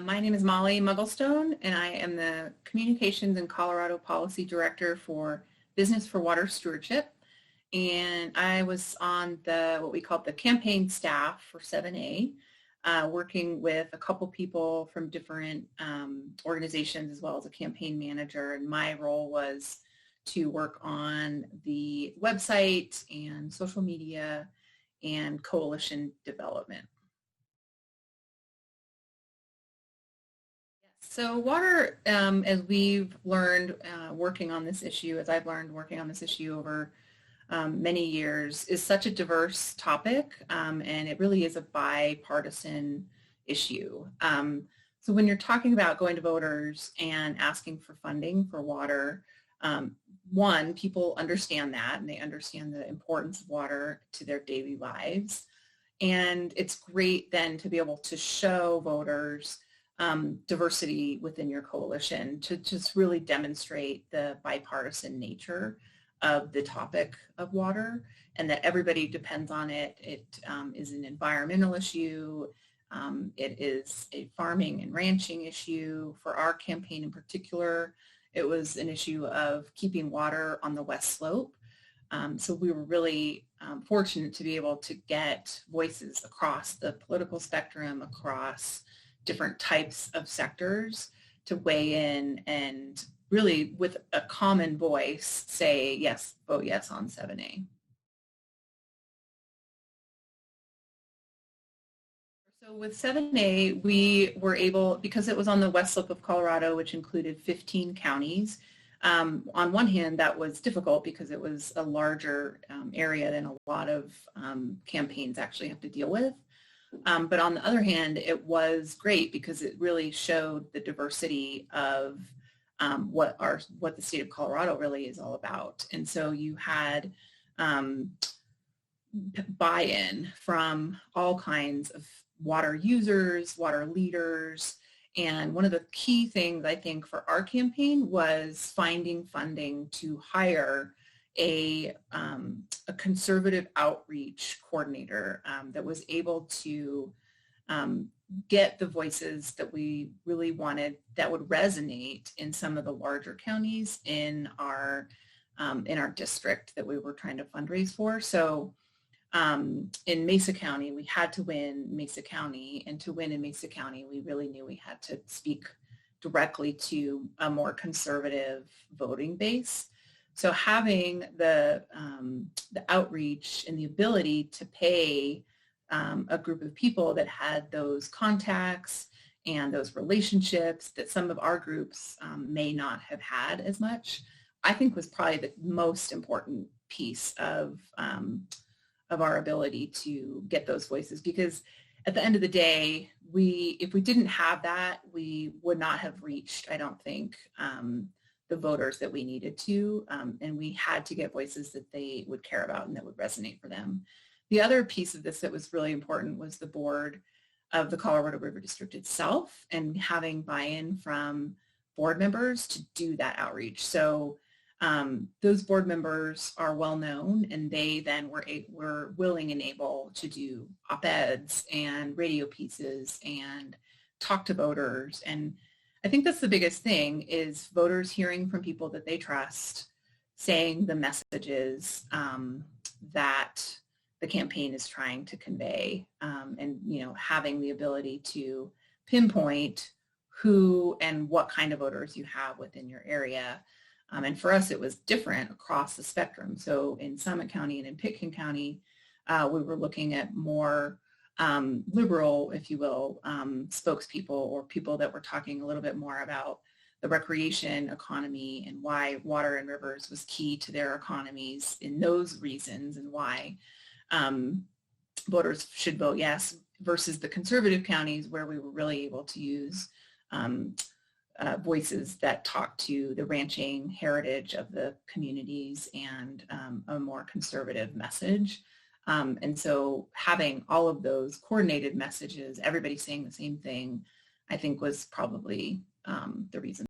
My name is Molly Mugglestone, and I am the Communications and Colorado Policy Director for Business for Water Stewardship. And I was on what we call the campaign staff for 7A, working with a couple people from different organizations as well as a campaign manager. And my role was to work on the website and social media and coalition development. So water, as we've learned working on this issue, as I've learned working on this issue over many years, is such a diverse topic, and it really is a bipartisan issue. So when you're talking about going to voters and asking for funding for water, one, people understand that, and they understand the importance of water to their daily lives. And it's great then to be able to show voters diversity within your coalition to just really demonstrate the bipartisan nature of the topic of water and that everybody depends on it. It is an environmental issue. It is a farming and ranching issue. For our campaign in particular, it was an issue of keeping water on the West Slope. So we were really fortunate to be able to get voices across the political spectrum, across different types of sectors to weigh in and really with a common voice say yes, vote yes on 7A. So with 7A, we were able, because it was on the west slope of Colorado, which included 15 counties, on one hand, that was difficult because it was a larger area than a lot of campaigns actually have to deal with. But on the other hand, it was great because it really showed the diversity of what the state of Colorado really is all about. And so you had buy-in from all kinds of water users, water leaders, and one of the key things I think for our campaign was finding funding to hire a conservative outreach coordinator that was able to get the voices that we really wanted that would resonate in some of the larger counties in our district that we were trying to fundraise for. So in Mesa County, we had to win Mesa County, and to win in Mesa County, we really knew we had to speak directly to a more conservative voting base. So having the outreach and the ability to pay a group of people that had those contacts and those relationships that some of our groups may not have had as much, I think was probably the most important piece of our ability to get those voices, because at the end of the day, if we didn't have that, we would not have reached, I don't think, the voters that we needed to, and we had to get voices that they would care about and that would resonate for them. The other piece of this that was really important was the board of the Colorado River District itself and having buy-in from board members to do that outreach. So those board members are well known, and they then were willing and able to do op-eds and radio pieces and talk to voters. And I think that's the biggest thing is voters hearing from people that they trust, saying the messages that the campaign is trying to convey, and having the ability to pinpoint who and what kind of voters you have within your area. And for us, it was different across the spectrum. So in Summit County and in Pitkin County, we were looking at more liberal, if you will, spokespeople or people that were talking a little bit more about the recreation economy and why water and rivers was key to their economies in those reasons and why voters should vote yes, versus the conservative counties where we were really able to use voices that talk to the ranching heritage of the communities and a more conservative message. And so having all of those coordinated messages, everybody saying the same thing, I think was probably the reason